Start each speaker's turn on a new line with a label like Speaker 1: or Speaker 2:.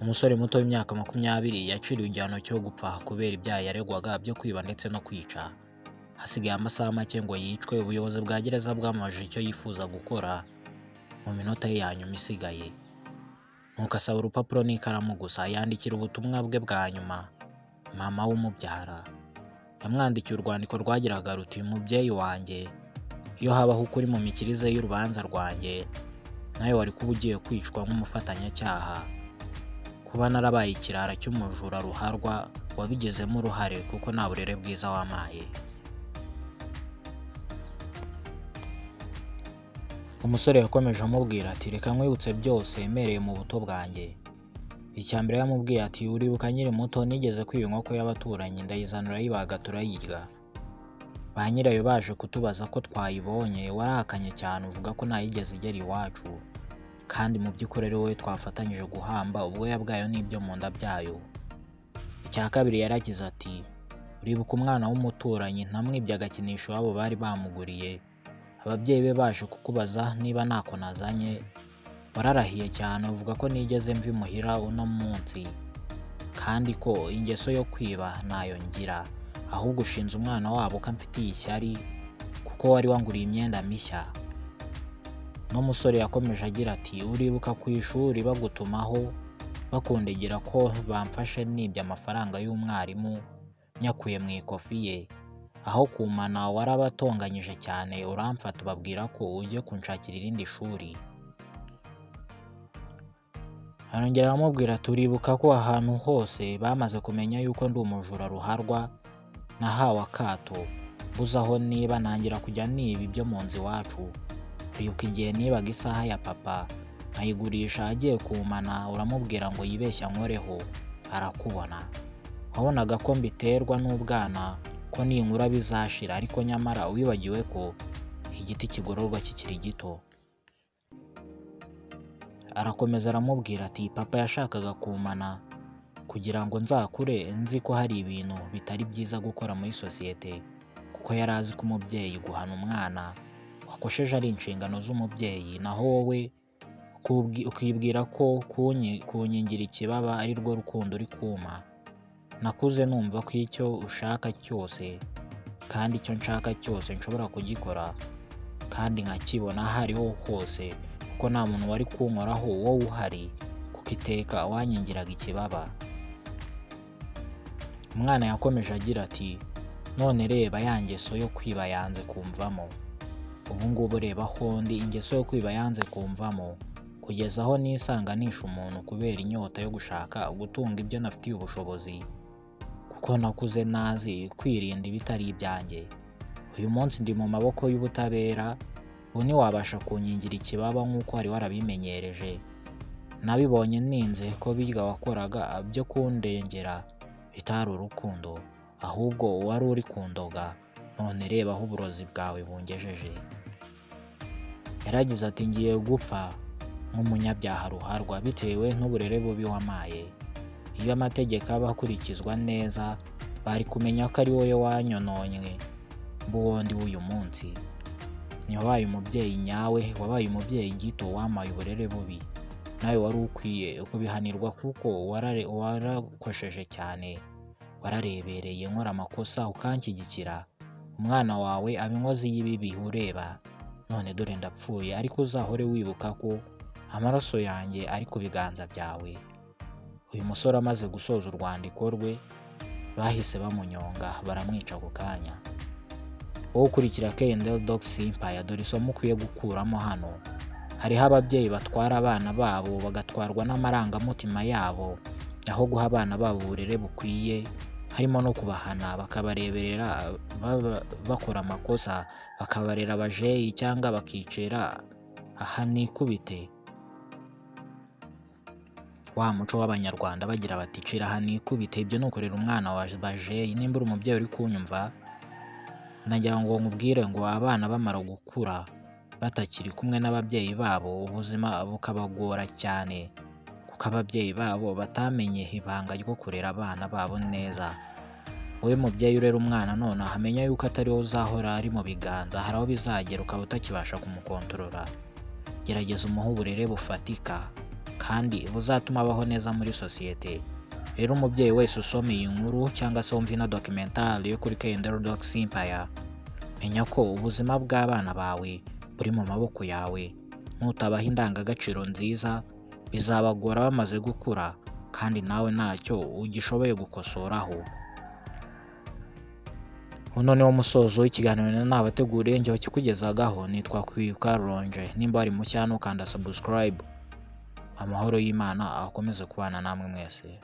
Speaker 1: Umusore muto w'imyaka 20 yaciriwe igihano cyo gupfa kubera ibyaha yaregwaga byo kwiba ndetse no kwica. Hasigaye amasaha make ngo yicwe, ubuyobozi bwa gereza bwamubajije icyo yifuza gukora mu minota ye ya nyuma isigaye. Nuko asaba urupapuro n'ikaramu gusa, yandikira ubutumwa bwe bwa nyuma mama w'umubyara. Yamwandikiye urwandiko rwagiraga ruti: "Mubyeyi wanjye, iyo habaho ukuri mu mikirize y'urubanza rwanjye, nawe wari kuba ugiye kwicwa nk'umufatanyacyaha. Kuba narabaye ikirara cy'umujura ruharwa wabigizemo uruhare kuko nta burere bwiza wampaye." Umusore yakomeje amubwira ati: "Reka nkwibutse byose mpereye mu buto bwanjye." Icya mbere yamubwiye ati: "Uribuka nkiri muto nigeze kwiba inkoko y'abaturanyi, ndayizana urayibaga turayirya. Ba nyirayo baje kutubaza ko twayibonye, warahakanye cyane uvuga ko ntayigeze igera iwacu, kandi mu by'ukuri ari wowe twafatanyije guhamba ubwoya bwayo n'ibyo mu nda byayo." Icya kabiri yaragize ati: "Uribuka umwana w'umuturanyi namwibye agakinisho iwabo bari bamuguriye, ababyeyi be baje kukubaza niba ntako nazanye, wararahiye cyane uvuga ko nigeze mva imuhira uno munsi, kandi ko ingeso yo kwiba ntayo ngira, ahubwo ushinze umwana wabo ko amfitiye ishyari kuko wari wanguriye imyenda mishya." N'umusore yakomeje agira ati: "Uribuka ku ishuri bagutumaho bakundegera ko bamfashe nibye amafaranga y'umwarimu nyakuye mu ikofi ye, aho kumana warabatonganyije cyane uramfata ubabwira ko ugiye kunshakira irindi shuri." Arongera aramubwira ati: "Uribuka ko ahantu hose bamaze kumenya yuko ndi umujura ruharwa, nahawe akato, mbuze aho niba ntangira kujya niba ibyo mu nzu iwacu. Uribuka igihe nibaga isaha ya papa nkayigurisha agiye kumana, uramubwira ngo yibeshya nkoreho, arakubona. Wabonaga ko mbiterwa n'ubwana ko ninkura bizashira, ariko nyamara wibagiwe ko igiti kigororwa kikiri gito." Arakomeza aramubwira ati: "Papa yashakaga kumana kugira ngo nzakure nzi ko hari ibintu bitari byiza gukora muri sosiyete, kuko yari azi ko umubyeyi guhana umwana wakosheje ari inshingano z'umubyeyi, naho wowe ukibwira ko kunkingira ikibaba ari rwo rukundo uri kumpa. Nakuze numva ko icyo ushaka cyose kandi icyo nshaka cyose nshobora kugikora kandi nkakibona aho ariho hose, kuko nta muntu wari kunkoraho wowe uhari, kuko iteka wanyingiraga ikibaba." Umwana yakomeje agira ati: "None reba ya ngeso yo kwiba yanze kumvamo. Ubu ngubu reba aho ndi, ingeso yo kwiba yanze kumvamo, kugeza aho nisanganisha umuntu kubera inyota yo gushaka gutunga ibyo nafitiye ubushobozi, kuko nakuze nazi kwirinda ibitari ibyanjye. Uyu munsi ndi mu maboko y'ubutabera, ubu ntiwabasha kunkingira ikibaba nk'uko wari warabimenyereje. Nabibonye ninze ko birya wakoraga byo kundengera bitari urukundo, ahubwo wari uri kundoga. None reba aho uburozi bwawe bungejeje." Yaragize ati: "Ngiye gupfa nk'umunyabyaha ruharwa bitewe n'uburere bubi wampaye. Iyo amategeko aba akurikizwa neza, bari kumenya ko ari wowe wanyononywe mbuwo ndi w'uyu munsi. Ntiwabaye umubyeyi nyawe, wabaye umubyeyi gito wampaye uburere bubi. Nawe wari ukwiye kubihanirwa kuko warakosheje cyane, wararebereye nkora amakosa ukanshyigikira. Umwana wawe aba inkozi y'ibibi ureba, none dore ndapfuye, ariko uzahore wibuka ko amaraso yanjye ari ku biganza byawe." Uyu musore amaze gusoza urwandiko rwe, bahise bamunyonga baramwica ako kanya. Wowe ukurikira K&L Docs Empire, dore isomo ukwiye gukuramo hano. Hariho ababyeyi batwara abana babo bagatwarwa n'amarangamutima yabo, aho guha abana babo uburere bukwiye, harimo no kubahana, bakabareberera bakora amakosa, bakabarera abajeyi cyangwa bakicira aha nikubite. Wa muco w'Abanyarwanda bagira bati cira aha nikubite, ibyo nukorera umwana wa bajeyi. Nimba uri umubyeyi uri kunyumva, nagira ngo nkubwire ngo abana bamara gukura batakiri kumwe n'ababyeyi babo, ubuzima bukabagora cyane, kuko ababyeyi babo batamenye ibanga ryo kurera abana babo neza. Wowe mubyeyi urera umwana none amenya yuko atari wowe uzahora ari mu biganza, hari aho bizagera ukaba utakibasha kumukontorora. Gerageza umuhe uburere bufatika, kandi buzatuma abaho neza muri sosiyete. Rero umubyeyi wese usoma iyi nkuru cyangwa se wumva ino documentary yo kuri Kendall Docs Empire, menya ko ubuzima bw'abana bawe buri mu maboko yawe. Nutabaha indangagaciro nziza, bizabagora bamaze gukura kandi nawe ntacyo ugishoboye gukosoraho. Uno niwo musozo w'ikiganiro nabateguriye njyewe kikugezagaho. Nitwa Kwibuka Ronje. Nimba wari mushya ntukanda subscribe. Amahoro y'Imana akomeze kubana namwe mwese.